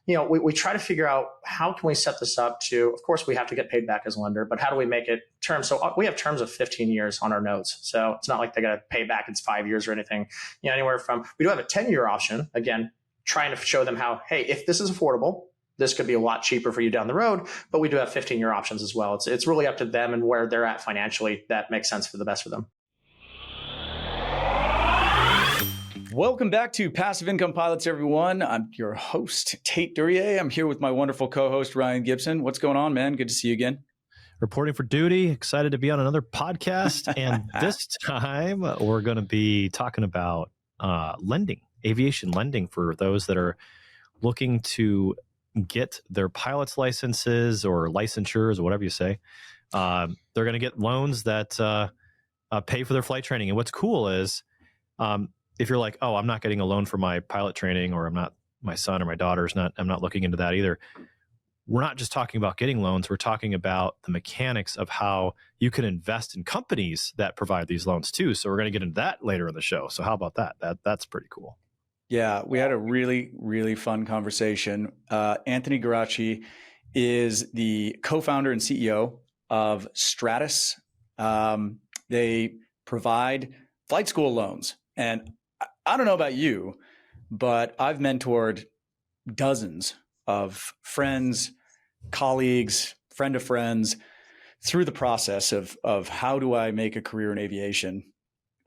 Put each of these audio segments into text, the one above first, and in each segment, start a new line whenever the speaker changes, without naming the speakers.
we try to figure out how can we set this up to, of course, we have to get paid back as a lender, but how do we make it term? So we have terms of 15 years on our notes. So it's not like they got to pay back, it's 5 years or anything, anywhere from, we do have a 10-year option, again, trying to show them how, hey, if this is affordable, this could be a lot cheaper for you down the road, but we do have 15-year options as well. It's really up to them and where they're at financially that makes sense for the best for them.
Welcome back to Passive Income Pilots, everyone. I'm your host, Tait and Ryan. I'm here with my wonderful co-host, Ryan Gibson. What's going on, man? Good to see you again.
Reporting for duty. Excited to be on another podcast. And this time we're going to be talking about lending, aviation lending for those that are looking to get their pilot's licenses or licensures or whatever you say. They're going to get loans that pay for their flight training. And what's cool is if you're like, oh, I'm not getting a loan for my pilot training, or my son or my daughter's not, I'm not looking into that either. We're not just talking about getting loans. We're talking about the mechanics of how you can invest in companies that provide these loans too. So we're going to get into that later in the show. So how about that? That's pretty cool.
Yeah, we had a really, really fun conversation. Anthony Geraci is the co-founder and CEO of Stratus. They provide flight school loans. And I don't know about you, but I've mentored dozens of friends, colleagues, friend of friends through the process of how do I make a career in aviation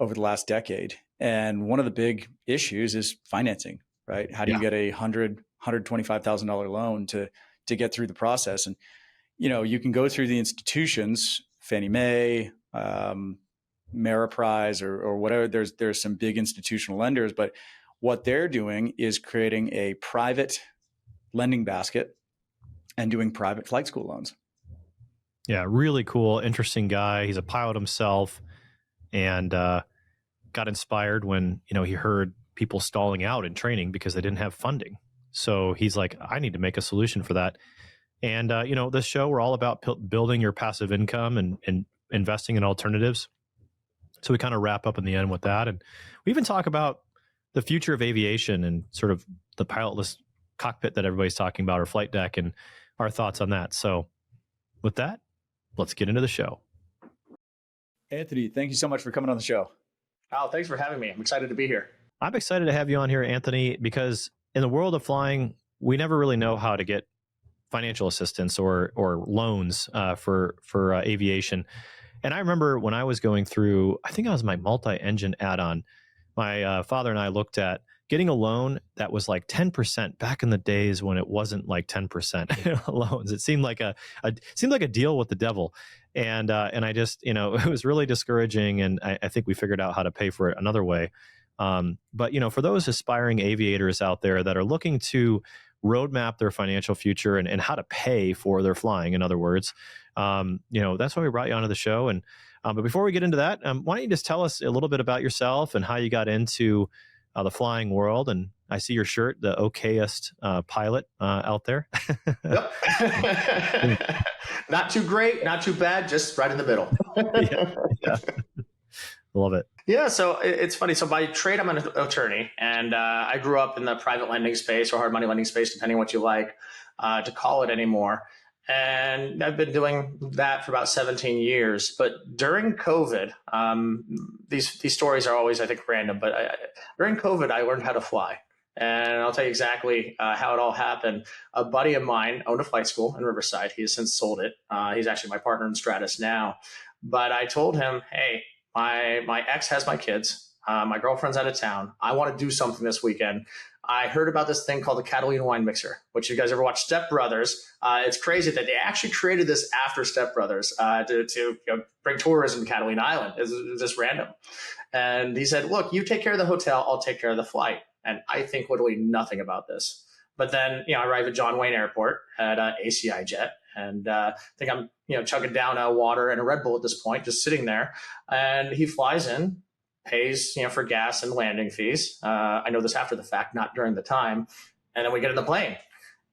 over the last decade. And one of the big issues is financing, right? How do you get a $125,000 loan to get through the process? And, you can go through the institutions, Fannie Mae, Ameriprise or whatever. There's some big institutional lenders, but what they're doing is creating a private lending basket and doing private flight school loans.
Yeah, really cool, interesting guy. He's a pilot himself, and got inspired when he heard people stalling out in training because they didn't have funding. So he's like, I need to make a solution for that. And this show, we're all about building your passive income and investing in alternatives. So we kind of wrap up in the end with that. And we even talk about the future of aviation and sort of the pilotless cockpit that everybody's talking about, or flight deck, and our thoughts on that. So with that, let's get into the show.
Anthony, thank you so much for coming on the show.
Oh, thanks for having me. I'm excited to be here.
I'm excited to have you on here, Anthony, because in the world of flying, we never really know how to get financial assistance or loans for aviation. And I remember when I was going through, I think I was my multi-engine add-on, my father and I looked at getting a loan that was like 10% back in the days when it wasn't like 10% loans. It seemed like a deal with the devil. And I just, it was really discouraging. And I think we figured out how to pay for it another way. But, for those aspiring aviators out there that are looking to roadmap their financial future and how to pay for their flying, in other words, that's why we brought you onto the show. And but before we get into that, why don't you just tell us a little bit about yourself and how you got into the flying world? And I see your shirt, the okayest pilot out there.
Yep. Not too great, not too bad, just right in the middle.
Yeah. Love it.
Yeah, so it's funny. So by trade, I'm an attorney, and I grew up in the private lending space or hard money lending space, depending on what you like to call it anymore. And I've been doing that for about 17 years. But during COVID, these stories are always, I think, random. But during COVID, I learned how to fly. And I'll tell you exactly how it all happened. A buddy of mine owned a flight school in Riverside. He has since sold it. He's actually my partner in Stratus now. But I told him, hey, my ex has my kids. My girlfriend's out of town. I want to do something this weekend. I heard about this thing called the Catalina wine mixer, which you guys ever watched Step Brothers. It's crazy that they actually created this after Step Brothers to bring tourism to Catalina Island. It's just random. And he said, look, you take care of the hotel. I'll take care of the flight. And I think literally nothing about this. But then, I arrive at John Wayne Airport at ACI Jet. And I think I'm, chugging down water and a Red Bull at this point, just sitting there. And he flies in, pays, for gas and landing fees. I know this after the fact, not during the time. And then we get in the plane.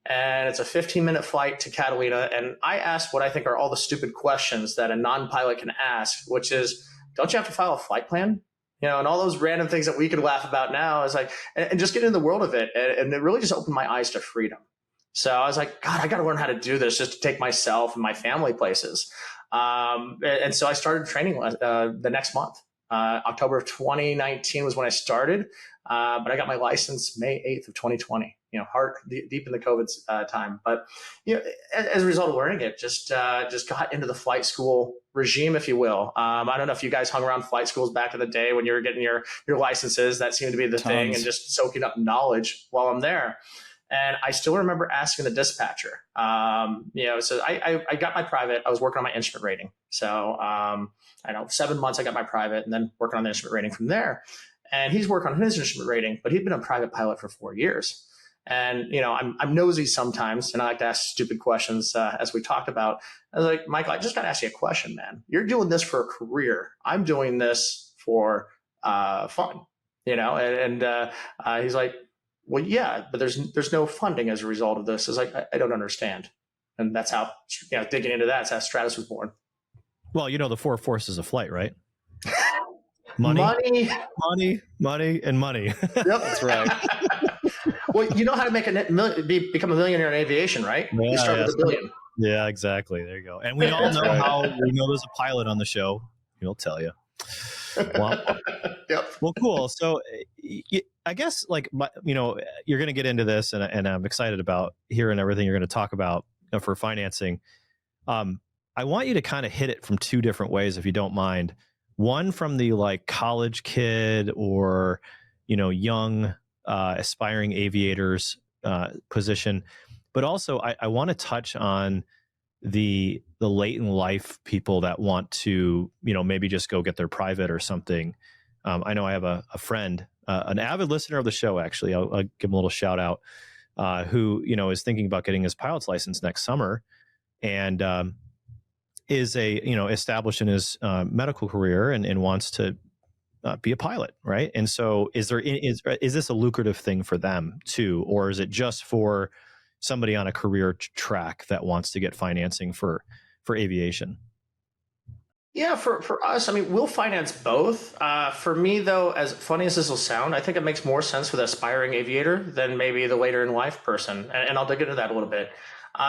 And it's a 15-minute flight to Catalina. And I asked what I think are all the stupid questions that a non-pilot can ask, which is, don't you have to file a flight plan? And all those random things that we could laugh about now is like, and just get in the world of it. And it really just opened my eyes to freedom. So I was like, God, I got to learn how to do this just to take myself and my family places. And so I started training the next month. October of 2019 was when I started, but I got my license May 8th of 2020. Deep in the COVID time. But as a result of learning it, just got into the flight school regime, if you will. I don't know if you guys hung around flight schools back in the day when you were getting your licenses. That seemed to be the thing, and just soaking up knowledge while I'm there. And I still remember asking the dispatcher, so I got my private. I was working on my instrument rating. So I know 7 months I got my private, and then working on the instrument rating from there. And he's working on his instrument rating, but he'd been a private pilot for 4 years. And I'm nosy sometimes, and I like to ask stupid questions, as we talked about. I was like, Michael, I just got to ask you a question, man. You're doing this for a career. I'm doing this for fun, And he's like, well, yeah, but there's no funding as a result of this. It's like, I don't understand. And that's how, digging into that's how Stratus was born.
Well, the four forces of flight, right?
Money,
and money.
Yep, that's right. Well, you know how to become a millionaire in aviation, right?
Yeah,
you start with $1 billion.
Yeah, exactly. There you go. And we all know how we know there's a pilot on the show. He'll tell you. Well,
yep.
Well, cool. So I guess you're going to get into this, and I'm excited about hearing everything you're going to talk about for financing. I want you to kind of hit it from two different ways, if you don't mind. One from the college kid or, young aspiring aviators position, but also I want to touch on the late in life people that want to, maybe just go get their private or something. I know I have a friend, an avid listener of the show, actually. I'll give him a little shout out, who, is thinking about getting his pilot's license next summer, and is established in his medical career and wants to be a pilot, right? And so is this a lucrative thing for them too, or is it just for somebody on a career track that wants to get financing for aviation?
Yeah, for us, we'll finance both. For me, though, as funny as this will sound, I think it makes more sense for the aspiring aviator than maybe the later in life person. And I'll dig into that a little bit.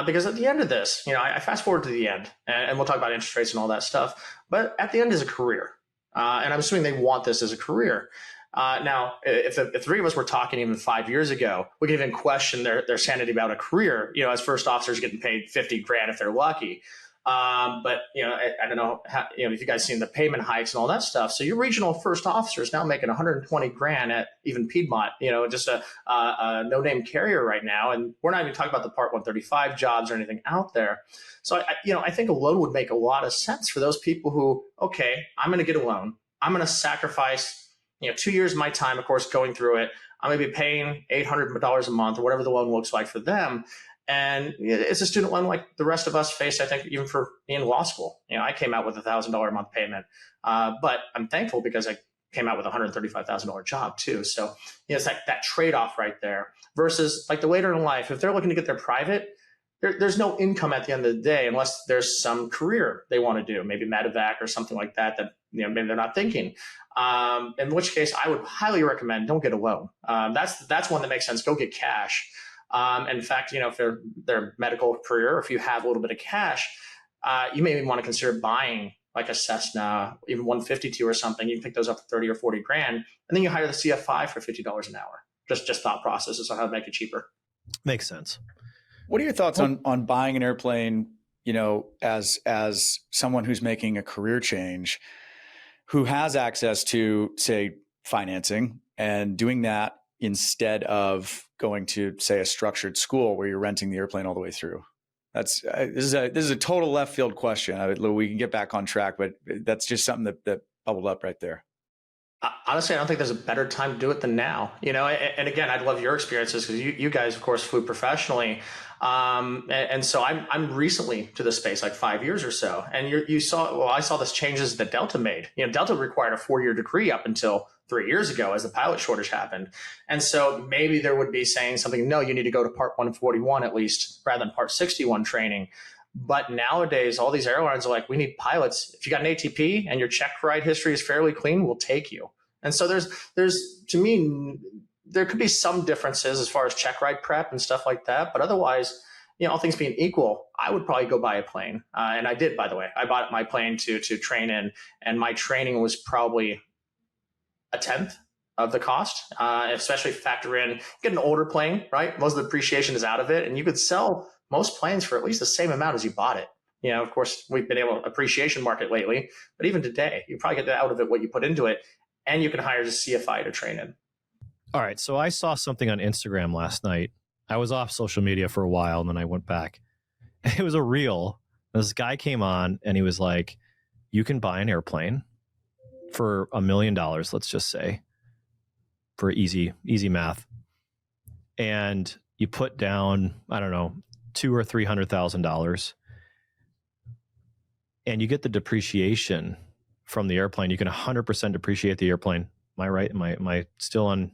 Because at the end of this, I fast forward to the end, and we'll talk about interest rates and all that stuff. But at the end is a career. And I'm assuming they want this as a career. Now, if the three of us were talking even 5 years ago, we could even question their sanity about a career, as first officers getting paid $50,000 if they're lucky. But I don't know how, if you guys seen the payment hikes and all that stuff. So your regional first officer is now making $120,000 at even Piedmont, just a no-name carrier right now. And we're not even talking about the Part 135 jobs or anything out there. So I think a loan would make a lot of sense for those people who, okay, I'm going to get a loan. I'm going to sacrifice 2 years of my time, of course, going through it. I'm going to be paying $800 a month or whatever the loan looks like for them. And it's a student loan like the rest of us face, I think, even for being in law school. I came out with $1,000 a month payment, but I'm thankful because I came out with a $135,000 job too. So it's like that trade-off right there versus like the later in life, if they're looking to get their private, there's no income at the end of the day unless there's some career they want to do, maybe medevac or something like that maybe they're not thinking. In which case, I would highly recommend don't get a loan. That's one that makes sense. Go get cash. In fact, if they're their medical career, or if you have a little bit of cash, you may even want to consider buying like a Cessna, even 152 or something. You can pick those up for 30 or 40 grand, and then you hire the CF5 for $50 an hour. Just thought processes on how to make it cheaper.
Makes sense.
What are your thoughts on buying an airplane, as someone who's making a career change, who has access to, say, financing and doing that instead of going to, say, a structured school where you're renting the airplane all the way through? This is a total left field question. We can get back on track, but that's just something that bubbled up right there.
Honestly, I don't think there's a better time to do it than now. And again, I'd love your experiences because you guys, of course, flew professionally. And so I'm recently to the space, like 5 years or so. And I saw this changes that Delta made. Delta required a 4-year degree up until 3 years ago as the pilot shortage happened. And so maybe there would be saying something, no, you need to go to Part 141 at least rather than Part 61 training. But nowadays, all these airlines are like, we need pilots. If you got an ATP and your check ride history is fairly clean, we'll take you. And so there's to me, there could be some differences as far as check ride prep and stuff like that. But otherwise, all things being equal, I would probably go buy a plane. And I did, by the way. I bought my plane to train in, and my training was probably a tenth of the cost, especially factor in get an older plane, right? Most of the depreciation is out of it, and you could sell most planes for at least the same amount as you bought it. Of course, we've been able to appreciation market lately, but even today, you probably get out of it what you put into it, and you can hire a CFI to train in.
All right. So I saw something on Instagram last night. I was off social media for a while, and then I went back. It was a reel. This guy came on, and he was like, you can buy an airplane for $1 million, let's just say, for easy math. And you put down, I don't know, $200,000 or $300,000, and you get the depreciation from the airplane. You can 100% depreciate the airplane. Am I right? Am I still on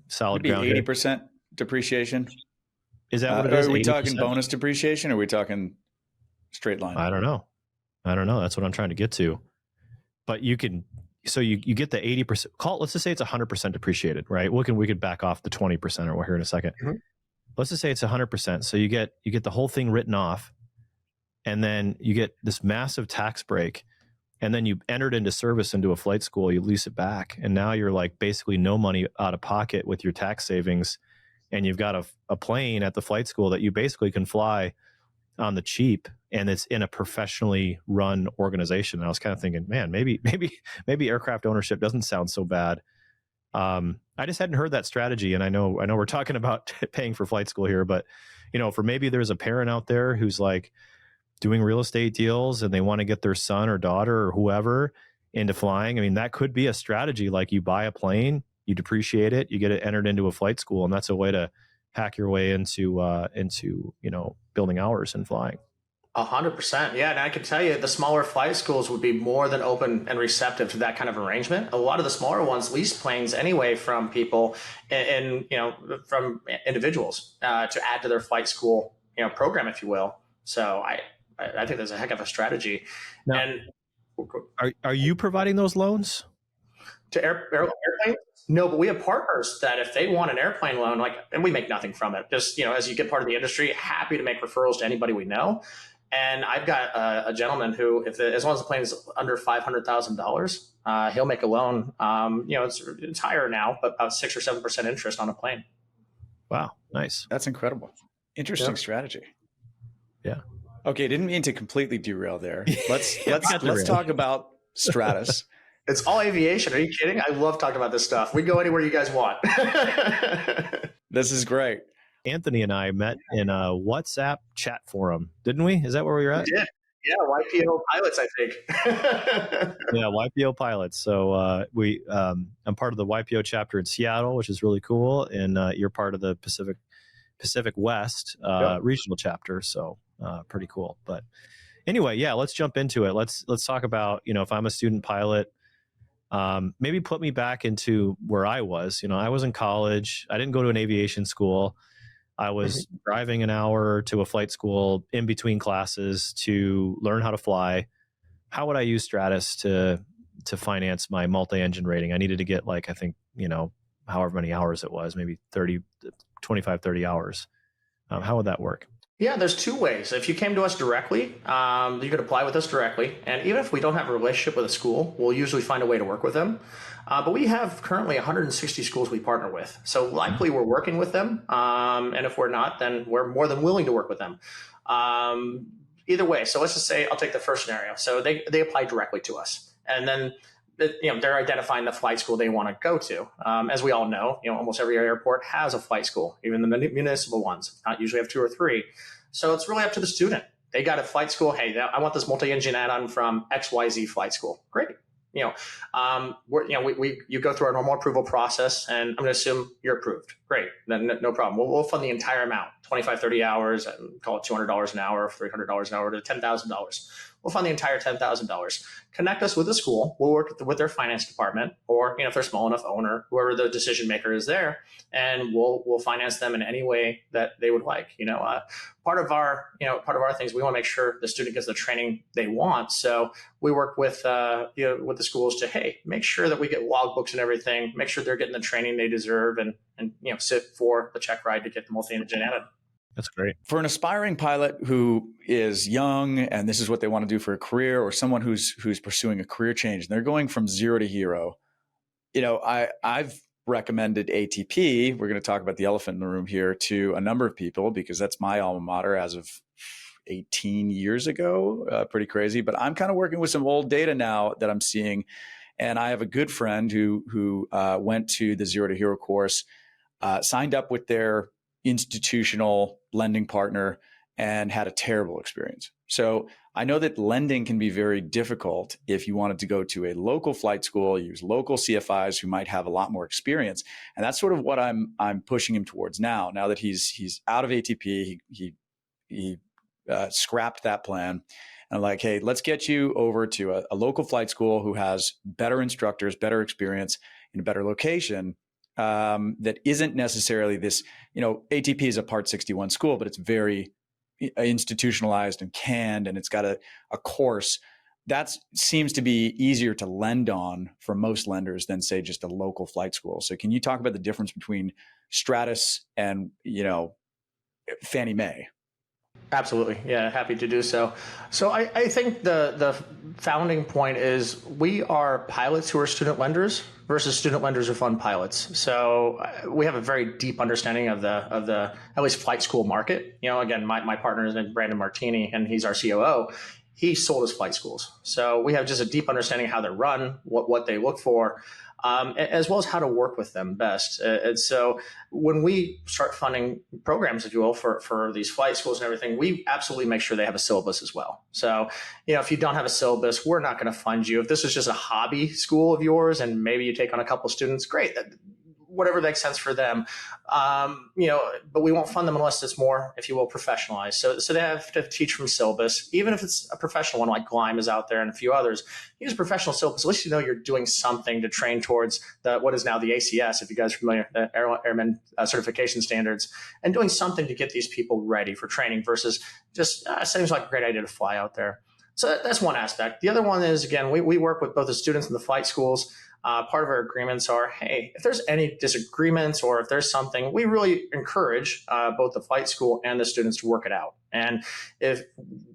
solid ground?
80% depreciation.
Is that what it is?
Are we
80%?
talking bonus depreciation, or are we talking straight line?
I don't know. That's what I'm trying to get to. But you can, so you get the 80%. Let's just say it's 100% depreciated, right? We could back off the 20%, or we'll hear in a second. Mm-hmm. Let's just say it's 100%. So you get the whole thing written off, and then you get this massive tax break, and then you entered into service into a flight school, you lease it back, and now you're like basically no money out of pocket with your tax savings, and you've got a plane at the flight school that you basically can fly on the cheap, and it's in a professionally run organization. And I was kind of thinking, man, maybe aircraft ownership doesn't sound so bad. I just hadn't heard that strategy, and I know we're talking about paying for flight school here, but for maybe there's a parent out there who's like doing real estate deals and they want to get their son or daughter or whoever into flying. I mean, that could be a strategy. Like, you buy a plane, you depreciate it, you get it entered into a flight school, and that's a way to hack your way into building hours and flying.
100%. Yeah. And I can tell you, the smaller flight schools would be more than open and receptive to that kind of arrangement. A lot of the smaller ones lease planes anyway from people and from individuals to add to their flight school, program, if you will. So I think that's a heck of a strategy.
Now, and are you providing those loans
to airplanes? No, but we have partners that if they want an airplane loan, and we make nothing from it. Just, as you get part of the industry, happy to make referrals to anybody we know. And I've got a gentleman who, as long as the plane is under $500,000, he'll make a loan. It's higher now, but about 6 or 7% interest on a plane.
Wow, nice.
That's incredible. Interesting strategy.
Yeah.
Okay, didn't mean to completely derail there. Let's talk about Stratus.
It's all aviation. Are you kidding? I love talking about this stuff. We go anywhere you guys want.
This is great.
Anthony and I met in a WhatsApp chat forum, didn't we? Is that where we were at?
We did. Yeah, YPO pilots, I think.
Yeah, YPO pilots. So I'm part of the YPO chapter in Seattle, which is really cool, and you're part of the Pacific West regional chapter. So pretty cool. But anyway, yeah, let's jump into it. Let's talk about, if I'm a student pilot, maybe put me back into where I was. I was in college. I didn't go to an aviation school. I was driving an hour to a flight school in between classes to learn how to fly. How would I use Stratus to finance my multi-engine rating? I needed to get however many hours it was, maybe 25, 30 hours. How would that work?
Yeah, there's two ways. If you came to us directly, you could apply with us directly. And even if we don't have a relationship with a school, we'll usually find a way to work with them. But we have currently 160 schools we partner with. So likely we're working with them. And if we're not, then we're more than willing to work with them. Either way. So let's just say, I'll take the first scenario. So they apply directly to us. And then they're identifying the flight school they want to go to. As we all know, almost every airport has a flight school, even the municipal ones, not usually have 2 or 3. So it's really up to the student. They got a flight school. Hey, I want this multi-engine add-on from XYZ flight school. Great. You go through our normal approval process, and I'm going to assume you're approved. Great. Then no problem. We'll fund the entire amount, 25, 30 hours, and call it $200 an hour, $300 an hour to $10,000. we'll fund the entire $10,000. Connect us with the school. We'll work with their finance department, or if they're small enough, owner, whoever the decision maker is there, and we'll finance them in any way that they would like. Part of our things, we want to make sure the student gets the training they want. So we work with with the schools to make sure that we get logbooks and everything, make sure they're getting the training they deserve, and sit for the check ride to get the multi-engine added.
That's great.
For an aspiring pilot who is young and this is what they want to do for a career, or someone who's pursuing a career change and they're going from zero to hero, I've recommended ATP. We're going to talk about the elephant in the room here to a number of people because that's my alma mater as of 18 years ago. Pretty crazy, but I'm kind of working with some old data now that I'm seeing. And I have a good friend who went to the Zero to Hero course, signed up with their institutional lending partner and had a terrible experience. So I know that lending can be very difficult if you wanted to go to a local flight school, use local CFIs who might have a lot more experience. And that's sort of what I'm pushing him towards now. Now that he's out of ATP, he scrapped that plan. And I'm like, hey, let's get you over to a local flight school who has better instructors, better experience in a better location. That isn't necessarily this, ATP is a Part 61 school, but it's very institutionalized and canned, and it's got a course that seems to be easier to lend on for most lenders than, say, just a local flight school. So can you talk about the difference between Stratus and, Fannie Mae?
Absolutely. Yeah, happy to do so. So I think the founding point is we are pilots who are student lenders versus student lenders who fund pilots. So we have a very deep understanding of the at least flight school market. Again, my partner is Brandon Martini, and he's our COO. He sold us flight schools. So we have just a deep understanding of how they're run, what they look for, as well as how to work with them best. And so when we start funding programs, if you will, for these flight schools and everything, we absolutely make sure they have a syllabus as well. So, if you don't have a syllabus, we're not going to fund you. If this is just a hobby school of yours and maybe you take on a couple students, great. Whatever makes sense for them, but we won't fund them unless it's more, if you will, professionalized. So they have to teach from syllabus, even if it's a professional one like Gleim is out there and a few others. Use professional syllabus. At least you're doing something to train towards what is now the ACS, if you guys are familiar, the Airman Certification Standards, and doing something to get these people ready for training versus just seems like a great idea to fly out there. So that's one aspect. The other one is, again, we work with both the students and the flight schools. Part of our agreements are, hey, if there's any disagreements or if there's something, we really encourage both the flight school and the students to work it out. And if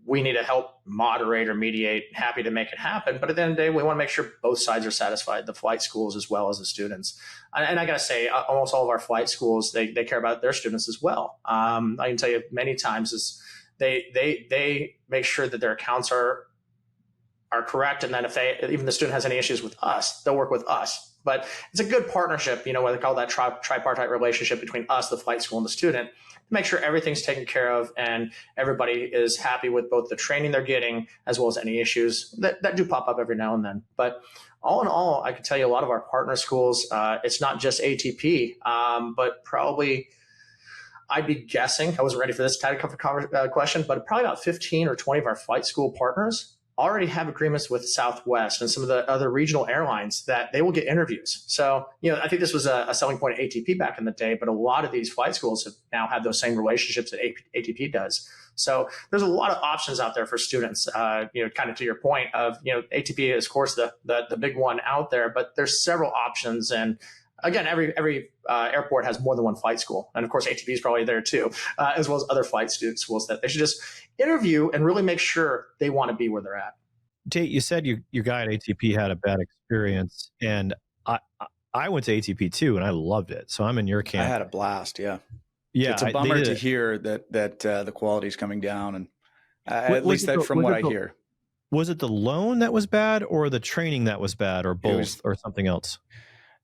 we need to help moderate or mediate, happy to make it happen. But at the end of the day, we want to make sure both sides are satisfied, the flight schools as well as the students. And I got to say, almost all of our flight schools, they care about their students as well. I can tell you many times is they make sure that their accounts are correct. And then if even the student has any issues with us, they'll work with us. But it's a good partnership, what they call that tripartite relationship between us, the flight school, and the student, to make sure everything's taken care of and everybody is happy with both the training they're getting as well as any issues that do pop up every now and then. But all in all, I can tell you a lot of our partner schools, it's not just ATP, but probably I'd be guessing, I wasn't ready for this type of question, but probably about 15 or 20 of our flight school partners already have agreements with Southwest and some of the other regional airlines that they will get interviews. So, I think this was a selling point at ATP back in the day, but a lot of these flight schools have now had those same relationships that ATP does. So there's a lot of options out there for students, kind of to your point of, ATP is, of course, the big one out there, but there's several options. And again, every airport has more than one flight school. And of course, ATP is probably there too, as well as other flight schools that they should just interview and really make sure they want to be where they're at.
Tait, you said your guy at ATP had a bad experience, and I went to ATP too, and I loved it. So I'm in your camp.
I had a blast. Yeah.
Yeah.
It's a bummer to hear that the quality is coming down, and at least that from what I hear.
Was it the loan that was bad, or the training that was bad, or both, or something else?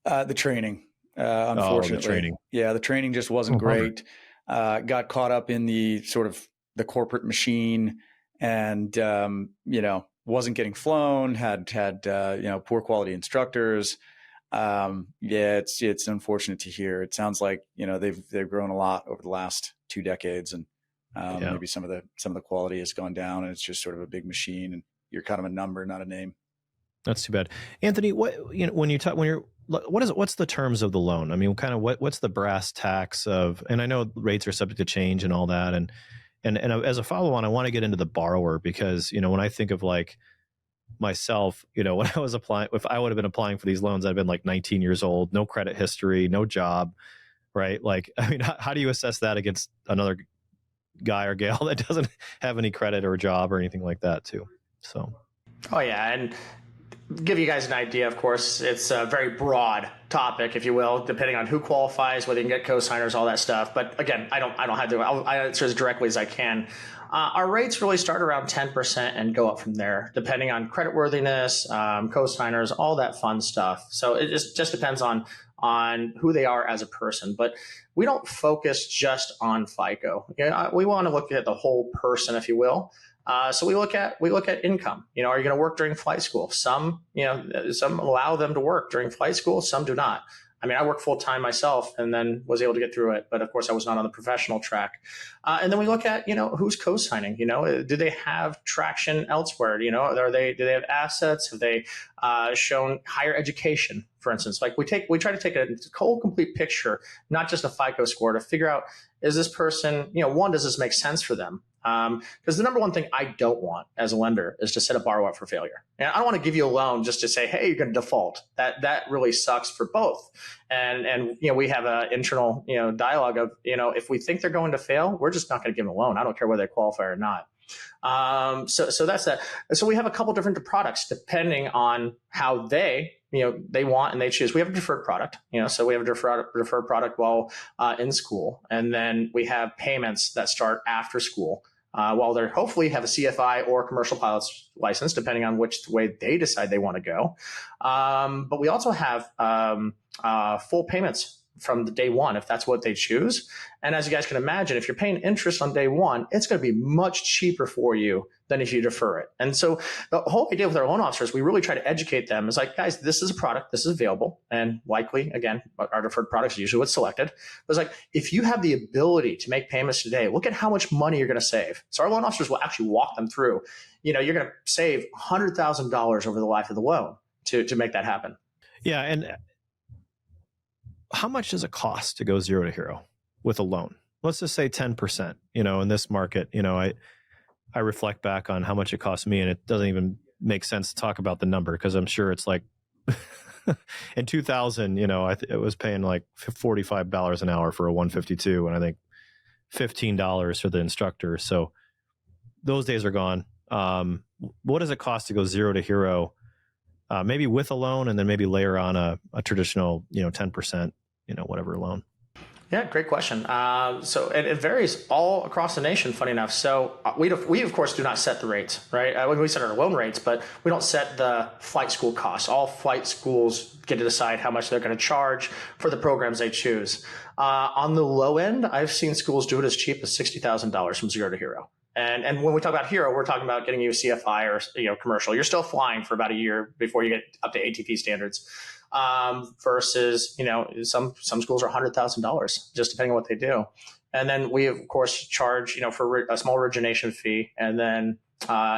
The training, unfortunately.
The training.
Yeah, the training just wasn't great. Got caught up in the sort of the corporate machine, and wasn't getting flown. Had poor quality instructors. It's unfortunate to hear. It sounds like they've grown a lot over the last 2 decades, and maybe some of the quality has gone down, and it's just sort of a big machine. And you're kind of a number, not a name.
That's too bad. Anthony, what's the terms of the loan? I mean, kind of what's the brass tacks of, and I know rates are subject to change and all that. And as a follow on, I want to get into the borrower because, when I think of like myself, when I was applying, if I would have been applying for these loans, I'd been like 19 years old, no credit history, no job, right? Like, I mean, how do you assess that against another guy or gal that doesn't have any credit or job or anything like that too? So.
Oh yeah. And give you guys an idea, of course, it's a very broad topic, if you will, depending on who qualifies, whether you can get co-signers, all that stuff. But again, I don't have to, I'll answer as directly as I can. Our rates really start around 10% and go up from there, depending on creditworthiness, co-signers, all that fun stuff. So it just depends on who they are as a person. But we don't focus just on FICO. We want to look at the whole person, if you will. So we look at income. Are you going to work during flight school? Some allow them to work during flight school. Some do not. I mean, I work full time myself and then was able to get through it. But of course, I was not on the professional track. And then we look at, who's co-signing, do they have traction elsewhere? Do they have assets? Have they shown higher education, for instance? Like we try to take a whole complete picture, not just a FICO score, to figure out, is this person, one, does this make sense for them? Because the number one thing I don't want as a lender is to set a borrower up for failure. And I don't want to give you a loan just to say, hey, you're going to default. That really sucks for both. And we have an internal dialogue of if we think they're going to fail, we're just not going to give them a loan. I don't care whether they qualify or not. So that's that. So we have a couple different products depending on how they want and they choose. We have a deferred product, so we have a deferred product while in school, and then we have payments that start after school. While they hopefully have a CFI or commercial pilot's license, depending on which way they decide they want to go. But we also have full payments from the day one, if that's what they choose. And as you guys can imagine, if you're paying interest on day one, it's going to be much cheaper for you than if you defer it. And so the whole idea with our loan officers, we really try to educate them. Is like, guys, this is a product, this is available. And likely, again, our deferred products is usually what's selected. But it's like, if you have the ability to make payments today, look at how much money you're going to save. So our loan officers will actually walk them through, you're going to save $100,000 over the life of the loan to make that happen.
Yeah. And how much does it cost to go 0 to hero with a loan? Let's just say 10%, in this market, I reflect back on how much it cost me, and it doesn't even make sense to talk about the number because I'm sure it's like in 2000, it was paying like $45 an hour for a 152, and I think $15 for the instructor. So those days are gone. What does it cost to go 0 to hero? Maybe with a loan, and then maybe layer on a traditional, 10%, whatever loan.
Yeah, great question. So it varies all across the nation, funny enough. So we of course do not set the rates, right? We set our loan rates, but we don't set the flight school costs. All flight schools get to decide how much they're going to charge for the programs they choose. On the low end, I've seen schools do it as cheap as $60,000 from 0 to hero. And when we talk about hero, we're talking about getting you a CFI or commercial. You're still flying for about a year before you get up to ATP standards. Versus some schools are $100,000 just depending on what they do. And then we of course charge for a small origination fee and then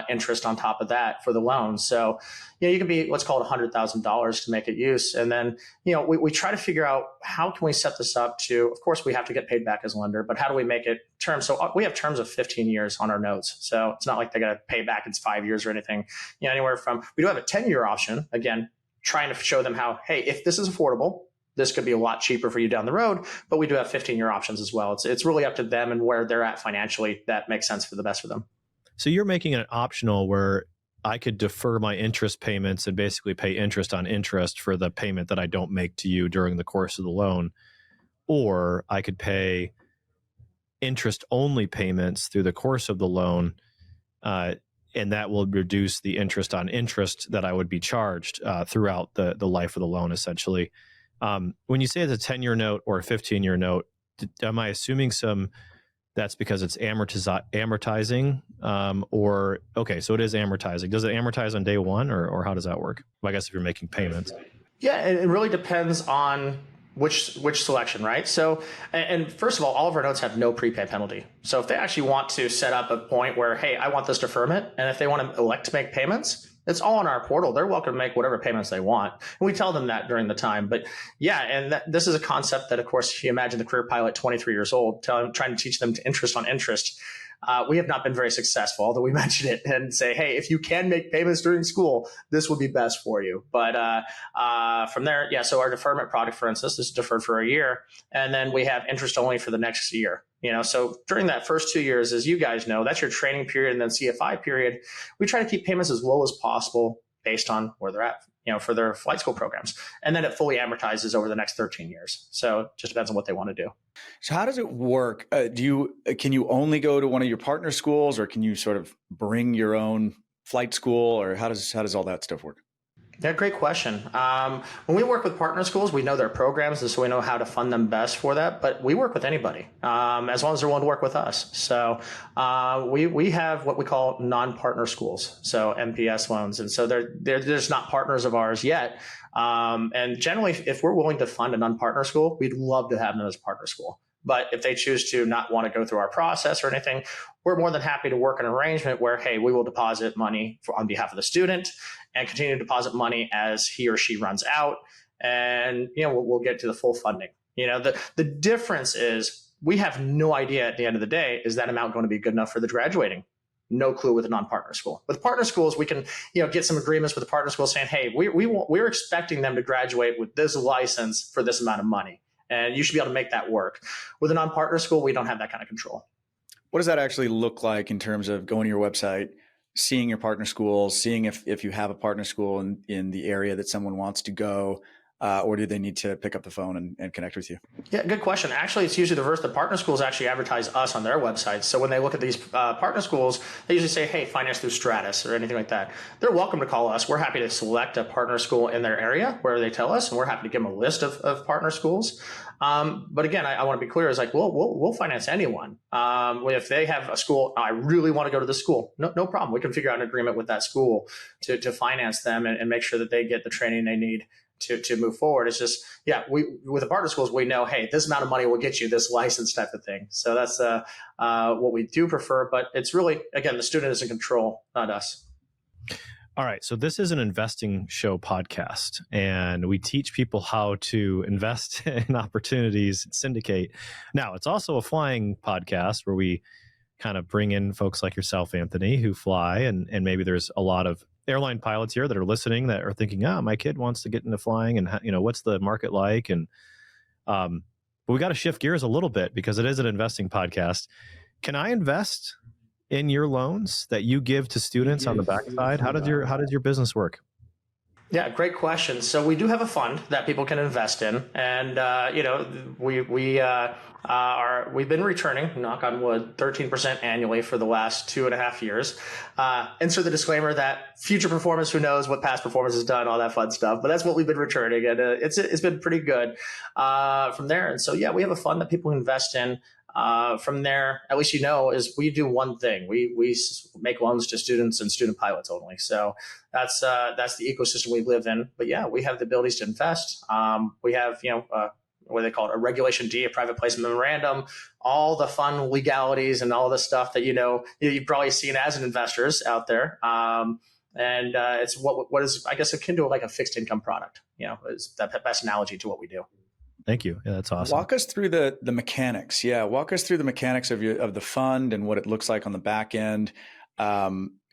interest on top of that for the loan. So you can be what's called $100,000 to make it use. And then we try to figure out how can we set this up to, of course we have to get paid back as a lender, but how do we make it term? So we have terms of 15 years on our notes. So it's not like they got to pay back it's 5 years or anything. Anywhere from, we do have a 10-year option, again trying to show them how, hey, if this is affordable, this could be a lot cheaper for you down the road, but we do have 15-year options as well. It's really up to them and where they're at financially that makes sense for the best for them.
So you're making it optional where I could defer my interest payments and basically pay interest on interest for the payment that I don't make to you during the course of the loan, or I could pay interest-only payments through the course of the loan, and that will reduce the interest on interest that I would be charged throughout the life of the loan, essentially. When you say it's a 10-year note or a 15-year note, am I assuming that's because it's amortizing? Okay, so it is amortizing. Does it amortize on day one, or how does that work? Well, I guess if you're making payments.
Yeah, it really depends on Which selection, right? So, and first of all of our notes have no prepay penalty. So if they actually want to set up a point where, hey, I want this deferment, and if they want to elect to make payments, it's all on our portal. They're welcome to make whatever payments they want. And we tell them that during the time. But yeah, and this is a concept that, of course, if you imagine the career pilot, 23 years old, trying to teach them to interest on interest. We have not been very successful, although we mention it and say, hey, if you can make payments during school, this would be best for you. But from there, yeah, so our deferment product, for instance, is deferred for a year, and then we have interest only for the next year. So during that first 2 years, as you guys know, that's your training period and then CFI period. We try to keep payments as low as possible based on where they're at, for their flight school programs. And then it fully amortizes over the next 13 years. So it just depends on what they want to do.
So how does it work? Can you only go to one of your partner schools, or can you sort of bring your own flight school, or how does all that stuff work?
Yeah, great question. When we work with partner schools, we know their programs, and so we know how to fund them best for that. But we work with anybody, as long as they're willing to work with us. So we have what we call non-partner schools, so MPS loans, and so they're just not partners of ours yet. And generally, if we're willing to fund a non-partner school, we'd love to have them as a partner school. But if they choose to not want to go through our process or anything, we're more than happy to work an arrangement where, hey, we will deposit money on behalf of the student and continue to deposit money as he or she runs out. And, we'll get to the full funding. The difference is we have no idea at the end of the day, is that amount going to be good enough for the graduating? No clue with a non-partner school. With partner schools, we can, get some agreements with the partner school saying, hey, we're expecting them to graduate with this license for this amount of money. And you should be able to make that work. With a non-partner school, we don't have that kind of control.
What does that actually look like in terms of going to your website, seeing your partner schools, seeing if you have a partner school in the area that someone wants to go, or do they need to pick up the phone and connect with you?
Yeah, good question. Actually, it's usually the reverse. The partner schools actually advertise us on their websites. So when they look at these partner schools, they usually say, hey, finance through Stratus or anything like that. They're welcome to call us. We're happy to select a partner school in their area where they tell us, and we're happy to give them a list of partner schools. But again, I want to be clear, is like, we'll finance anyone. If they have a school, I really want to go to the school, no problem. We can figure out an agreement with that school to finance them and make sure that they get the training they need to move forward. It's just, with the partner schools, we know, hey, this amount of money will get you this license type of thing. So that's what we do prefer. But it's really, again, the student is in control, not us.
All right. So this is an investing show podcast, and we teach people how to invest in opportunities, syndicate. Now, it's also a flying podcast where we kind of bring in folks like yourself, Anthony, who fly, and maybe there's a lot of airline pilots here that are listening that are thinking, my kid wants to get into flying, and what's the market like? And but we got to shift gears a little bit because it is an investing podcast. Can I invest in your loans that you give to students on the backside? How does your business work?
Yeah, great question. So we do have a fund that people can invest in, and we've been returning, knock on wood, 13% annually for the last 2.5 years. Insert the disclaimer that future performance, who knows what past performance has done, all that fun stuff. But that's what we've been returning, and it's been pretty good from there. And so we have a fund that people invest in. From there, at least is we do one thing. We make loans to students and student pilots only. So that's the ecosystem we live in. But we have the abilities to invest. We have what they call it, a Regulation D, a private placement memorandum, all the fun legalities and all the stuff that you've probably seen as an investors out there. And it's what is, I guess, akin to like a fixed income product. Is that best analogy to what we do.
Thank you. Yeah, that's awesome.
Walk us through the mechanics. Yeah, walk us through the mechanics of the fund and what it looks like on the back end.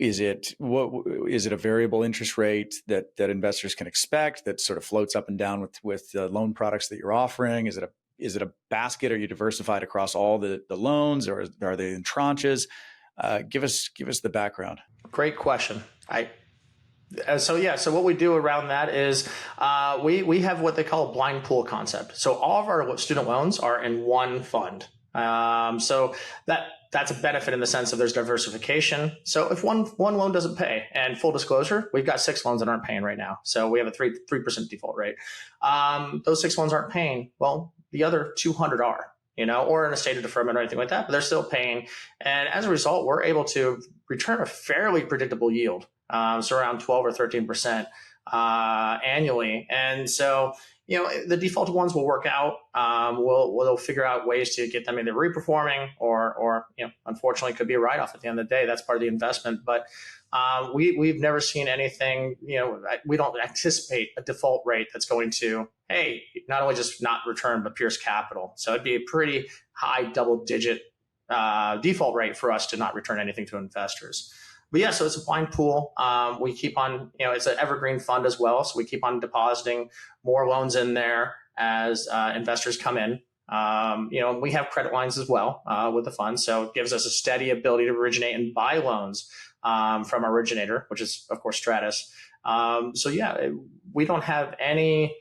Is it a variable interest rate that investors can expect that sort of floats up and down with the loan products that you're offering? Is it a basket? Are you diversified across all the loans, or are they in tranches? Give us the background.
Great question. So what we do around that is we have what they call a blind pool concept. So all of our student loans are in one fund. So that's a benefit in the sense of there's diversification. So if one loan doesn't pay, and full disclosure, we've got 6 loans that aren't paying right now. So we have a 3% default rate. Those 6 loans aren't paying. Well, the other 200 are. Or in a state of deferment or anything like that, but they're still paying. And as a result, we're able to return a fairly predictable yield. So around 12 or 13% annually. And so, the defaulted ones will work out. We'll figure out ways to get them either reperforming or unfortunately it could be a write-off at the end of the day. That's part of the investment. But we've never seen anything, we don't anticipate a default rate that's going to, hey, not only just not return, but pierce capital. So it'd be a pretty high double-digit default rate for us to not return anything to investors. But yeah, so it's a blind pool. We keep on, it's an evergreen fund as well. So we keep on depositing more loans in there as investors come in. We have credit lines as well with the fund. So it gives us a steady ability to originate and buy loans from our originator, which is, of course, Stratus. We don't have any,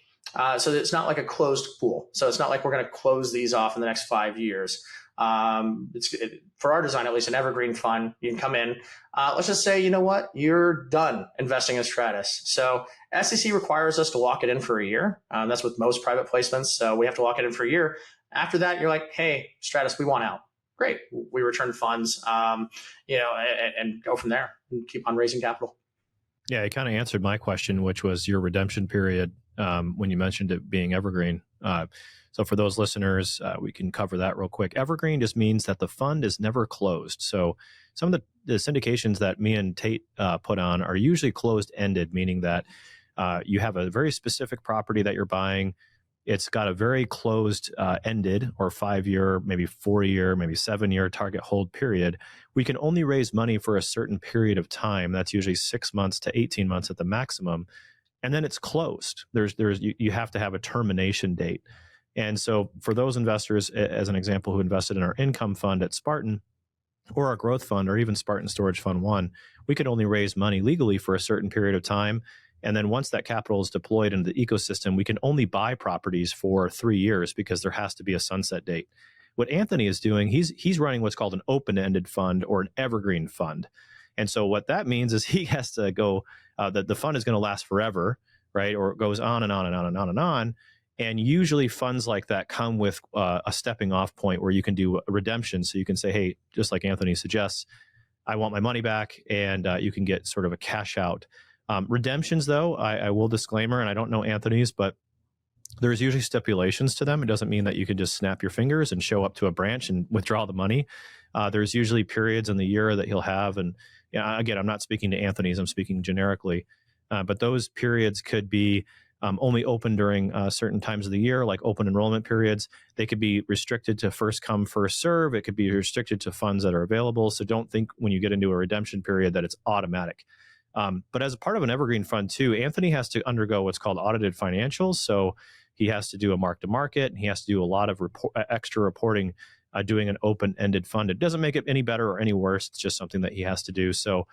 so it's not like a closed pool. So it's not like we're going to close these off in the next 5 years. For our design, at least an evergreen fund, you can come in. Let's just say, you're done investing in Stratus. So SEC requires us to lock it in for a year. That's with most private placements. So we have to lock it in for a year. After that, you're like, hey, Stratus, we want out. Great. We return funds, and go from there and keep on raising capital.
Yeah, it kind of answered my question, which was your redemption period when you mentioned it being evergreen. So for those listeners, we can cover that real quick. Evergreen just means that the fund is never closed. So some of the syndications that me and Tait put on are usually closed-ended, meaning that you have a very specific property that you're buying. It's got a very closed-ended or 5-year, maybe 4-year, maybe 7-year target hold period. We can only raise money for a certain period of time. That's usually 6 months to 18 months at the maximum. And then it's closed. You have to have a termination date. And so for those investors, as an example, who invested in our income fund at Spartan or our growth fund or even Spartan Storage Fund 1, we could only raise money legally for a certain period of time. And then once that capital is deployed into the ecosystem, we can only buy properties for 3 years because there has to be a sunset date. What Anthony is doing, he's running what's called an open-ended fund or an evergreen fund. And so what that means is he has to go, the fund is going to last forever, right? Or it goes on and on and on and on and on. And usually funds like that come with a stepping off point where you can do a redemption. So you can say, hey, just like Anthony suggests, I want my money back, and you can get sort of a cash out. Redemptions, though, I will disclaimer, and I don't know Anthony's, but there's usually stipulations to them. It doesn't mean that you can just snap your fingers and show up to a branch and withdraw the money. There's usually periods in the year that he'll have. And again, I'm not speaking to Anthony's, I'm speaking generically. But those periods could be only open during certain times of the year, like open enrollment periods. They could be restricted to first come, first serve. It could be restricted to funds that are available. So don't think when you get into a redemption period that it's automatic. But as a part of an evergreen fund too, Anthony has to undergo what's called audited financials. So he has to do a mark-to-market, and he has to do a lot of extra reporting doing an open-ended fund. It doesn't make it any better or any worse. It's just something that he has to do. So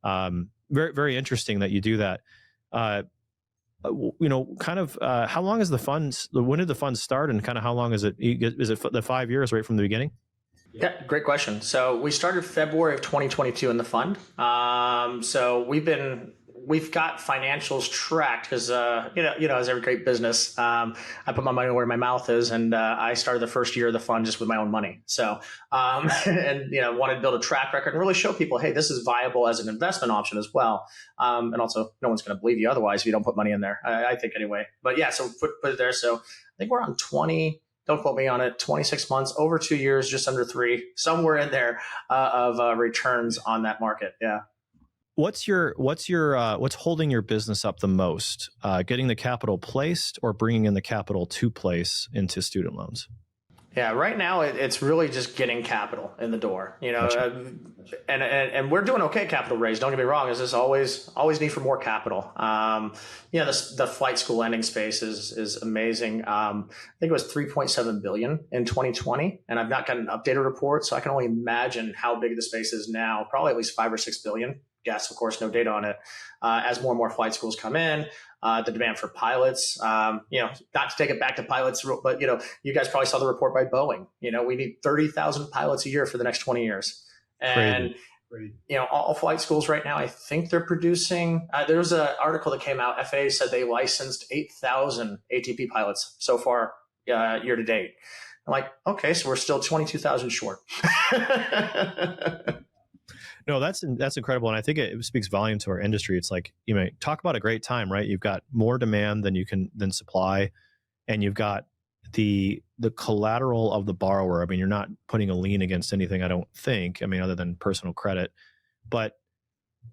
very, very interesting that you do that. How long is the funds? When did the funds start, and kind of how long is it? Is it the 5 years right from the beginning?
Yeah, great question. So we started February of 2022 in the fund. So we've got financials tracked because as every great business, I put my money where my mouth is, and I started the first year of the fund just with my own money. So wanted to build a track record and really show people, hey, this is viable as an investment option as well. And also, no one's going to believe you otherwise if you don't put money in there. I think anyway. But yeah, so put it there. So I think we're on 20. Don't quote me on it. 26 months, over 2 years, just under 3, somewhere in there of returns on that market. Yeah.
What's holding your business up the most? Getting the capital placed or bringing in the capital to place into student loans?
Yeah, right now it's really just getting capital in the door.
Gotcha.
And we're doing okay capital raise. Don't get me wrong. There's just always need for more capital. The flight school lending space is amazing. I think it was 3.7 billion in 2020, and I've not got an updated report, so I can only imagine how big the space is now. Probably at least 5 or 6 billion. Yes, of course, no data on it. As more and more flight schools come in, the demand for pilots, not to take it back to pilots, but, you guys probably saw the report by Boeing. We need 30,000 pilots a year for the next 20 years. And, all flight schools right now, I think they're producing, there was an article that came out, FAA said they licensed 8,000 ATP pilots so far year to date. I'm like, okay, so we're still 22,000 short.
No, that's incredible. And I think it speaks volume to our industry. It's like, talk about a great time, right? You've got more demand than supply. and you've got the collateral of the borrower. I mean, you're not putting a lien against anything, I don't think. I mean, other than personal credit, but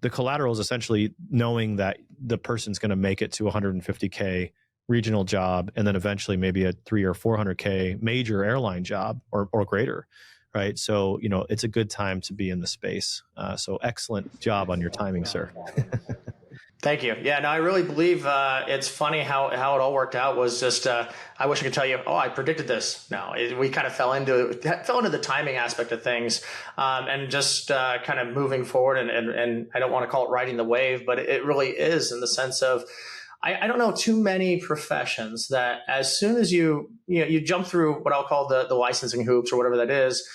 the collateral is essentially knowing that the person's going to make it to 150K regional job, and then eventually maybe a 300 or 400K major airline job or greater, right? So, it's a good time to be in the space. So excellent job on your timing, sir.
Thank you. Yeah, no, I really believe it's funny how it all worked out was just, I wish I could tell you, I predicted this. No, we kind of fell into the timing aspect of things, and just kind of moving forward. And I don't want to call it riding the wave, but it really is, in the sense of, I don't know too many professions that as soon as you jump through what I'll call the licensing hoops or whatever that is,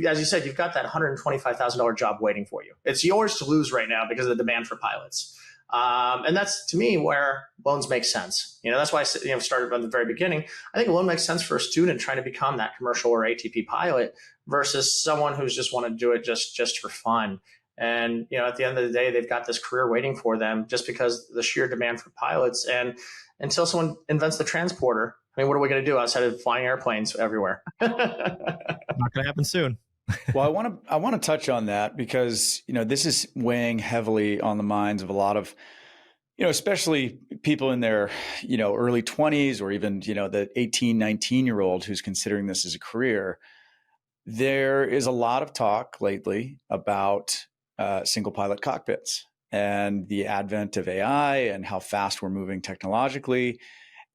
as you said, you've got that $125,000 job waiting for you. It's yours to lose right now because of the demand for pilots. And that's, to me, where loans make sense. That's why I started from the very beginning. I think a loan makes sense for a student trying to become that commercial or ATP pilot versus someone who's just want to do it just for fun. And, at the end of the day, they've got this career waiting for them just because the sheer demand for pilots. And until someone invents the transporter, I mean, what are we going to do outside of flying airplanes everywhere?
Not going to happen soon.
Well, I want to touch on that because, this is weighing heavily on the minds of a lot of, especially people in their, early 20s or even, the 18, 19-year-old who's considering this as a career. There is a lot of talk lately about single pilot cockpits and the advent of AI and how fast we're moving technologically.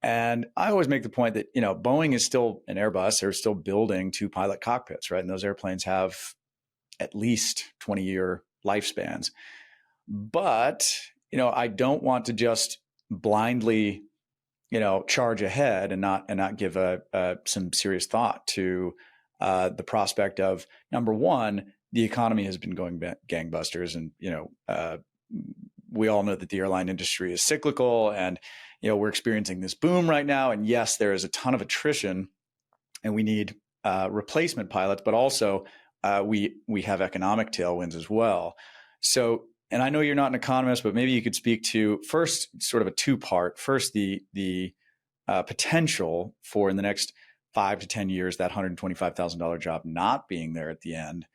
And I always make the point that, Boeing is still, an Airbus are still building 2-pilot cockpits, right? And those airplanes have at least 20-year lifespans. But, I don't want to just blindly, charge ahead and not give some serious thought to the prospect of, number one, the economy has been going gangbusters. And, we all know that the airline industry is cyclical and, we're experiencing this boom right now. And yes, there is a ton of attrition and we need replacement pilots, but also we have economic tailwinds as well. So, and I know you're not an economist, but maybe you could speak to first sort of a two-part. First, the potential for in the next 5 to 10 years, that $125,000 job not being there at the end.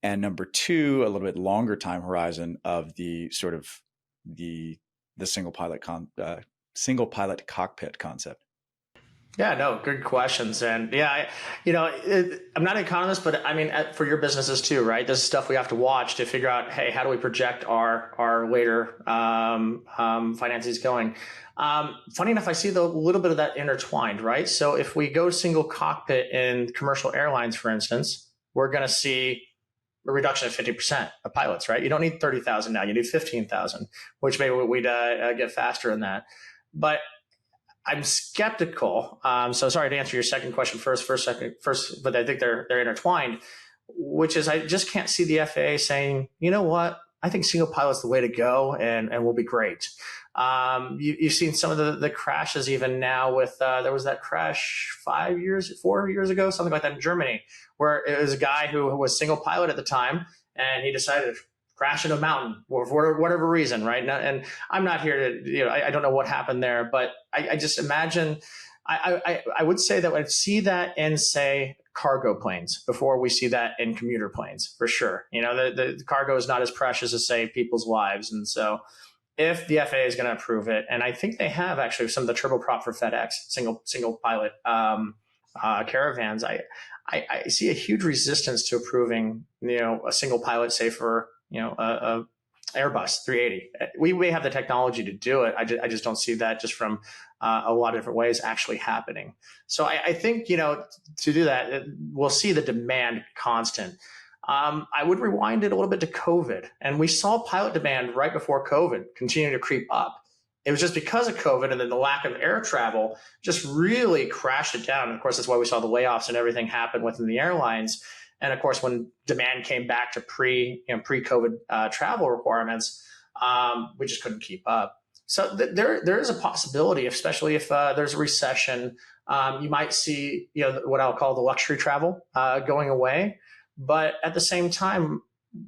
And number two, a little bit longer time horizon of the sort of the single pilot cockpit concept.
Yeah, no, good questions. And yeah, I'm not an economist, but I mean, for your businesses too, right? This is stuff we have to watch to figure out, hey, how do we project our later finances going? Funny enough, I see a little bit of that intertwined, right? So if we go single cockpit in commercial airlines, for instance, we're going to see a reduction of 50% of pilots, right? You don't need 30,000 now, you need 15,000, which maybe we'd get faster in that. But I'm skeptical. So sorry to answer your second question first, but I think they're intertwined, which is I just can't see the FAA saying, you know what, I think single pilot's the way to go and we'll be great. You've seen some of the crashes even now with, there was that crash 4 years ago, something like that in Germany, where it was a guy who was single pilot at the time and he decided to crash into a mountain for whatever reason, right? And I'm not here to, I don't know what happened there, but I just imagine, I would say that I'd see that in, say, cargo planes before we see that in commuter planes, for sure. The cargo is not as precious as, say, people's lives. And so if the FAA is going to approve it, and I think they have actually some of the turboprop for FedEx, single pilot caravans, I see a huge resistance to approving, a single pilot, say for, a Airbus 380. We may have the technology to do it. I just don't see that just from a lot of different ways actually happening. So I think, to do that, we'll see the demand constant. I would rewind it a little bit to COVID, and we saw pilot demand right before COVID continue to creep up. It was just because of COVID and then the lack of air travel just really crashed it down. And of course, that's why we saw the layoffs and everything happen within the airlines. And of course, when demand came back to pre-COVID travel requirements, we just couldn't keep up. So there is a possibility, especially if there's a recession, you might see what I'll call the luxury travel going away. But at the same time,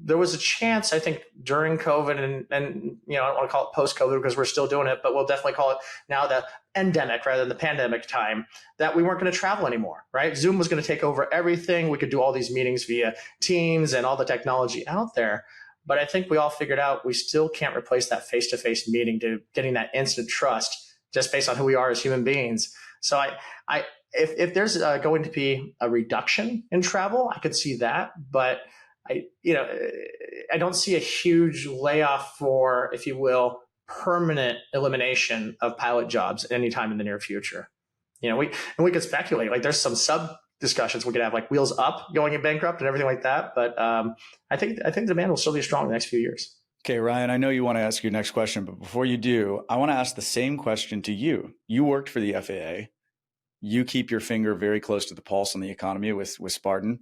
there was a chance, I think, during COVID and I don't want to call it post-COVID because we're still doing it, but we'll definitely call it now the endemic rather than the pandemic time, that we weren't going to travel anymore, right? Zoom was going to take over everything. We could do all these meetings via Teams and all the technology out there. But I think we all figured out we still can't replace that face-to-face meeting to getting that instant trust just based on who we are as human beings. So if there's going to be a reduction in travel, I could see that, but I don't see a huge layoff for, if you will, permanent elimination of pilot jobs anytime in the near future. We could speculate, like there's some sub discussions we could have, like Wheels Up going in bankrupt and everything like that. But I think demand will still be strong in the next few years.
Okay, Ryan, I know you want to ask your next question, but before you do, I want to ask the same question to you. You worked for the FAA. You keep your finger very close to the pulse on the economy with Spartan.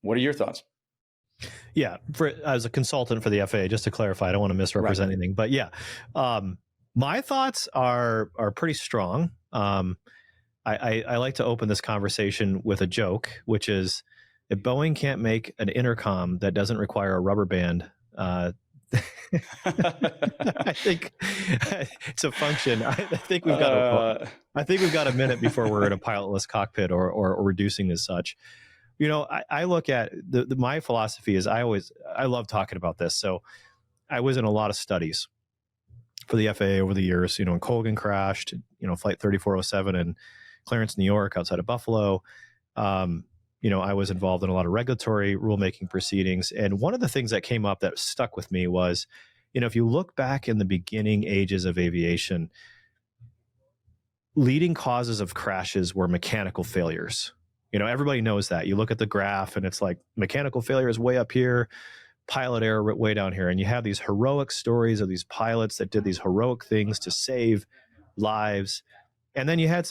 What are your thoughts?
Yeah, as a consultant for the FAA, just to clarify, I don't want to misrepresent anything, but yeah, my thoughts are pretty strong. I like to open this conversation with a joke, which is if Boeing can't make an intercom that doesn't require a rubber band, I think it's a function. I think we've got a minute before we're in a pilotless cockpit or reducing as such. I look at my philosophy is I love talking about this. So I was in a lot of studies for the FAA over the years, when Colgan crashed, flight 3407 in Clarence, New York, outside of Buffalo. I was involved in a lot of regulatory rulemaking proceedings. And one of the things that came up that stuck with me was, if you look back in the beginning ages of aviation, leading causes of crashes were mechanical failures. Everybody knows that. You look at the graph and it's like mechanical failure is way up here, pilot error way down here. And you have these heroic stories of these pilots that did these heroic things to save lives. And then you had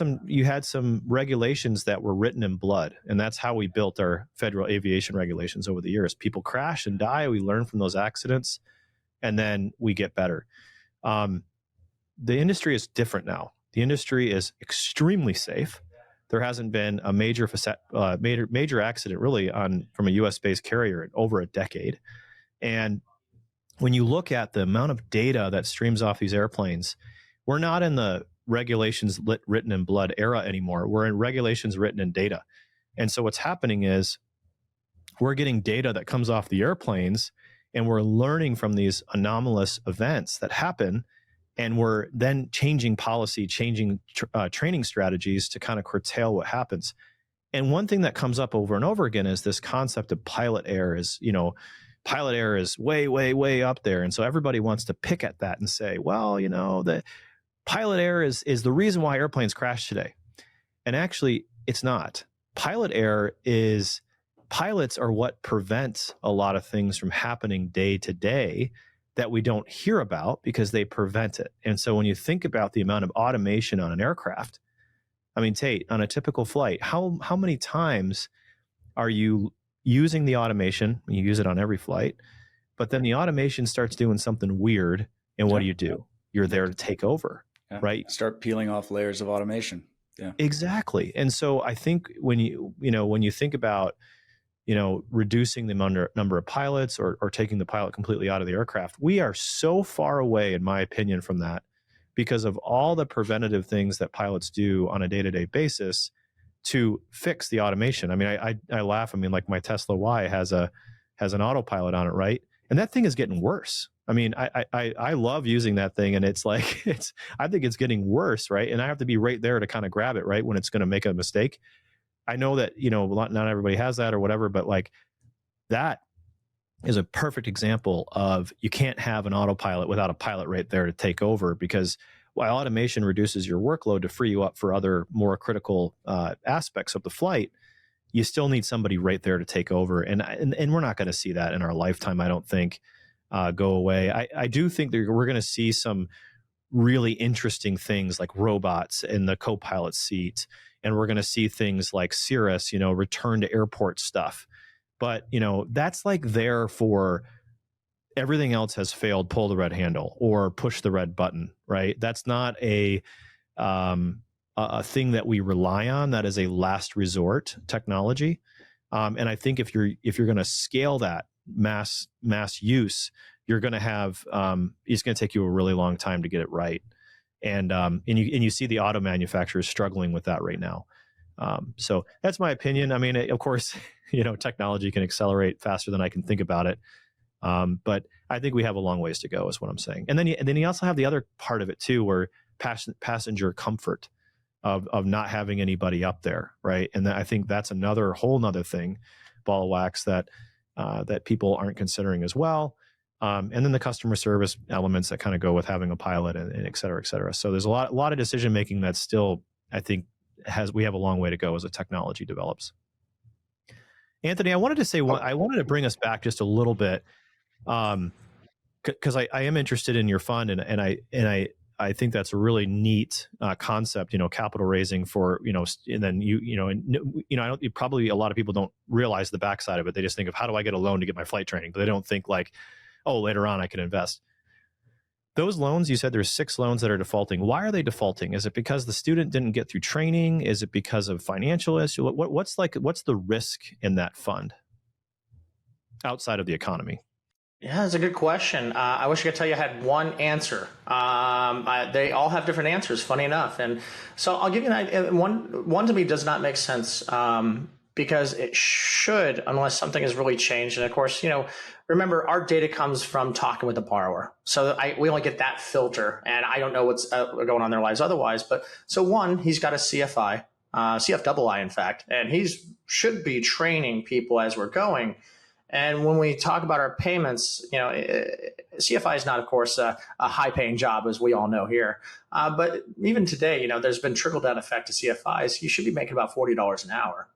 some regulations that were written in blood. And that's how we built our federal aviation regulations over the years. People crash and die. We learn from those accidents and then we get better. The industry is different now. The industry is extremely safe. There hasn't been a major accident really from a U.S.-based carrier in over a decade. And when you look at the amount of data that streams off these airplanes, we're not in the regulations written in blood era anymore. We're in regulations written in data. And so what's happening is we're getting data that comes off the airplanes and we're learning from these anomalous events that happen. And we're then changing policy, changing training strategies to kind of curtail what happens. And one thing that comes up over and over again is this concept of pilot error is, pilot error is way, way, way up there. And so everybody wants to pick at that and say, well, the pilot error is the reason why airplanes crash today. And actually, it's not. Pilots are what prevent a lot of things from happening day to day that we don't hear about because they prevent it. And so when you think about the amount of automation on an aircraft, Tait, on a typical flight, how many times are you using the automation? You use it on every flight, but then the automation starts doing something weird. And what do? You're there to take over, right?
Start peeling off layers of automation. Yeah,
exactly. And so I think when you think about, reducing the number of pilots or taking the pilot completely out of the aircraft, we are so far away, in my opinion, from that because of all the preventative things that pilots do on a day-to-day basis to fix the automation. I laugh. Like my Tesla Y has an autopilot on it, right? And that thing is getting worse. I love using that thing, and it's like I think it's getting worse, right? And I have to be right there to kind of grab it, right, when it's going to make a mistake. I know that, not everybody has that or whatever, but like that is a perfect example of you can't have an autopilot without a pilot right there to take over, because while automation reduces your workload to free you up for other more critical aspects of the flight, you still need somebody right there to take over. And we're not going to see that in our lifetime, I don't think, go away. I do think that we're going to see some really interesting things like robots in the co-pilot seat. And we're going to see things like Cirrus, return to airport stuff. But, that's like there for everything else has failed, pull the red handle or push the red button, right? That's not a thing that we rely on. That is a last resort technology. And I think if you're going to scale that mass use, you're going to have it's going to take you a really long time to get it right. And you see the auto manufacturers struggling with that right now. So that's my opinion. I mean, of course, technology can accelerate faster than I can think about it. But I think we have a long ways to go, is what I'm saying. And then you also have the other part of it too, where passenger comfort of not having anybody up there, right? And I think that's whole nother thing, ball of wax, that people aren't considering as well. And then the customer service elements that kind of go with having a pilot and et cetera, et cetera. So there's a lot of decision making that still, I think, we have a long way to go as the technology develops. Anthony, I wanted to bring us back just a little bit, because I am interested in your fund, and I think that's a really neat concept. Capital raising for and then I don't, probably a lot of people don't realize the backside of it. They just think of, how do I get a loan to get my flight training? But they don't think like, oh, later on I can invest. Those loans, you said there's 6 loans that are defaulting. Why are they defaulting? Is it because the student didn't get through training? Is it because of financial issue? What's the risk in that fund outside of the economy?
Yeah, that's a good question. I wish I could tell you I had one answer. They all have different answers, funny enough. And so I'll give you an idea. One to me does not make sense, because it should, unless something has really changed. And of course, remember, our data comes from talking with the borrower. So we only get that filter, and I don't know what's going on in their lives otherwise. But so one, he's got a CFI, CFII, in fact, and should be training people as we're going. And when we talk about our payments, CFI is not, of course, a high-paying job, as we all know here. But even today, there's been trickle-down effect to CFIs. You should be making about $40 an hour.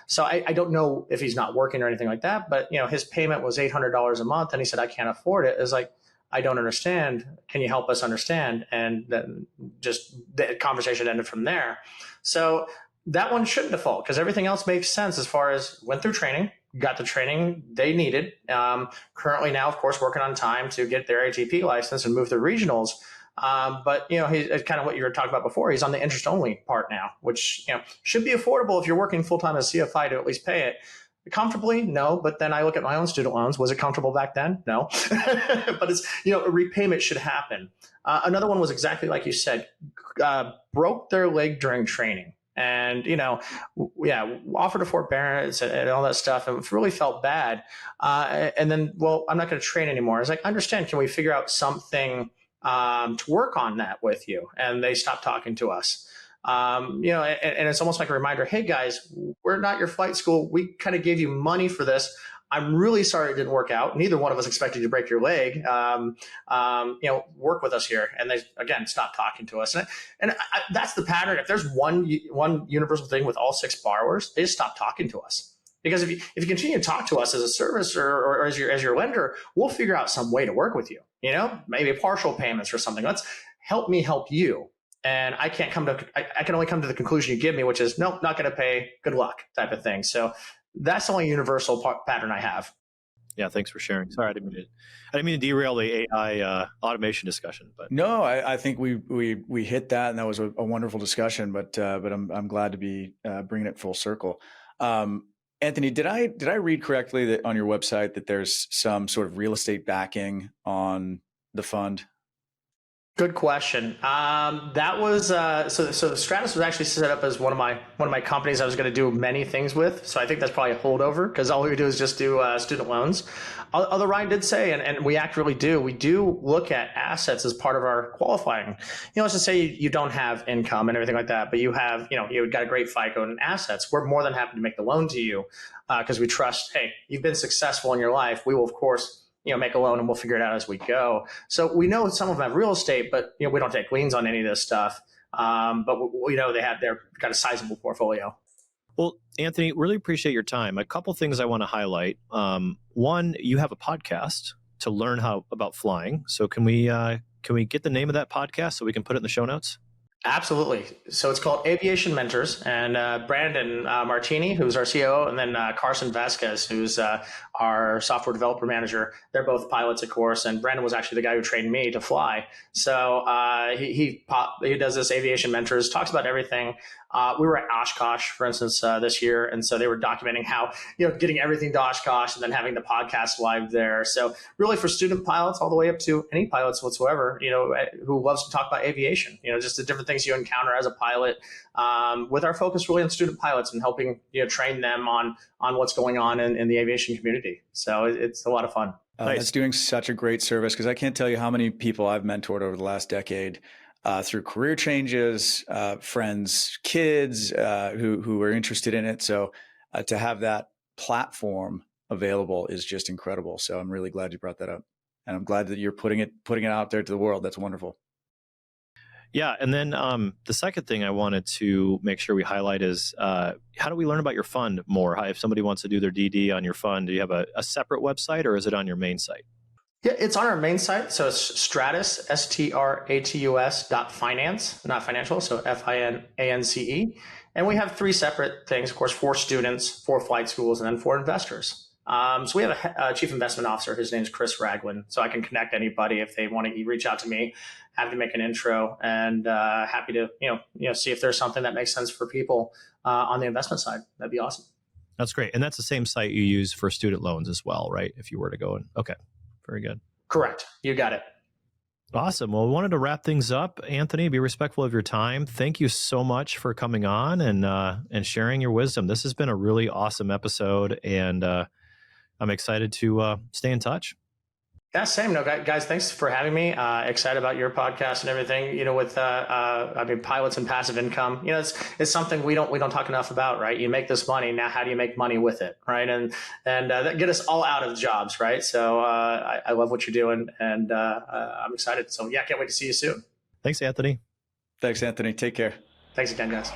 So I don't know if he's not working or anything like that, but his payment was $800 a month, and he said, I can't afford it. It's like, I don't understand. Can you help us understand? And then just the conversation ended from there. So that one shouldn't default, because everything else makes sense as far as went through training, got the training they needed. Currently now, of course, working on time to get their ATP license and move to regionals. But he's kind of what you were talking about before. He's on the interest only part now, which should be affordable if you're working full time as CFI to at least pay it comfortably. No, but then I look at my own student loans. Was it comfortable back then? No, but it's a repayment should happen. Another one was exactly like you said, broke their leg during training. And, offered a forbearance and all that stuff, and really felt bad. And then, well, I'm not going to train anymore. I was like, I understand. Can we figure out something to work on that with you? And they stopped talking to us. And it's almost like a reminder, hey guys, we're not your flight school. We kind of gave you money for this. I'm really sorry it didn't work out. Neither one of us expected you to break your leg. Work with us here. And they, again, stopped talking to us. And that's the pattern. If there's one universal thing with all 6 borrowers, they just stop talking to us. Because if you continue to talk to us as a service or as your lender, we'll figure out some way to work with you. Maybe partial payments or something. Let's help me help you. And I can only come to the conclusion you give me, which is, nope, not going to pay. Good luck, type of thing. So that's the only universal pattern I have.
Yeah, thanks for sharing. Sorry, I didn't mean to derail the AI automation discussion. But
no, I think we hit that, and that was a wonderful discussion. But I'm glad to be bringing it full circle. Anthony, did I read correctly that on your website that there's some sort of real estate backing on the fund?
Good question. That was so Stratus was actually set up as one of my companies I was going to do many things with. So I think that's probably a holdover, because all we do is just do student loans. Although Ryan did say, and we actually do look at assets as part of our qualifying. Let's just say you don't have income and everything like that, but you have you've got a great FICO and assets. We're more than happy to make the loan to you, because we trust. Hey, you've been successful in your life. We will, of course, make a loan, and we'll figure it out as we go. So we know some of them have real estate, but we don't take liens on any of this stuff. But we know they've got a sizable portfolio.
Well, Anthony, really appreciate your time. A couple things I want to highlight. One, you have a podcast to learn about flying. So can we get the name of that podcast so we can put it in the show notes?
Absolutely. So it's called Aviation Mentors, and Brandon Martini, who's our CEO, and then Carson Vasquez, who's our software developer manager. They're both pilots, of course, and Brandon was actually the guy who trained me to fly. So he does this Aviation Mentors, talks about everything. We were at Oshkosh, for instance, this year. And so they were documenting how, getting everything to Oshkosh and then having the podcast live there. So really for student pilots all the way up to any pilots whatsoever, who loves to talk about aviation, just the different things you encounter as a pilot, with our focus really on student pilots and helping, train them on what's going on in the aviation community. So it's a lot of fun.
Nice.
That's doing such a great service, because I can't tell you how many people I've mentored over the last decade through career changes, friends, kids who are interested in it. So to have that platform available is just incredible. So I'm really glad you brought that up, and I'm glad that you're putting it out there to the world. That's wonderful.
Yeah. And then the second thing I wanted to make sure we highlight is how do we learn about your fund more? If somebody wants to do their DD on your fund, do you have a separate website, or is it on your main site?
Yeah, it's on our main site. So it's Stratus, STRATUS.finance, not financial. So FINANCE. And we have 3 separate things, of course, for students, for flight schools, and then for investors. So we have a chief investment officer. His name's Chris Ragland. So I can connect anybody if they want to reach out to me, have to make an intro, and happy to see if there's something that makes sense for people on the investment side. That'd be awesome.
That's great. And that's the same site you use for student loans as well, right? If you were to go in. Okay. Very good.
Correct. You got it.
Awesome. Well, we wanted to wrap things up. Anthony, be respectful of your time. Thank you so much for coming on and sharing your wisdom. This has been a really awesome episode, and I'm excited to stay in touch.
Yeah, same. No, guys, thanks for having me. Excited about your podcast and everything. With pilots and passive income. It's something we don't talk enough about, right? You make this money now. How do you make money with it, right? And that get us all out of jobs, right? So I love what you're doing, and I'm excited. So yeah, can't wait to see you soon.
Thanks, Anthony.
Thanks, Anthony. Take care.
Thanks again, guys.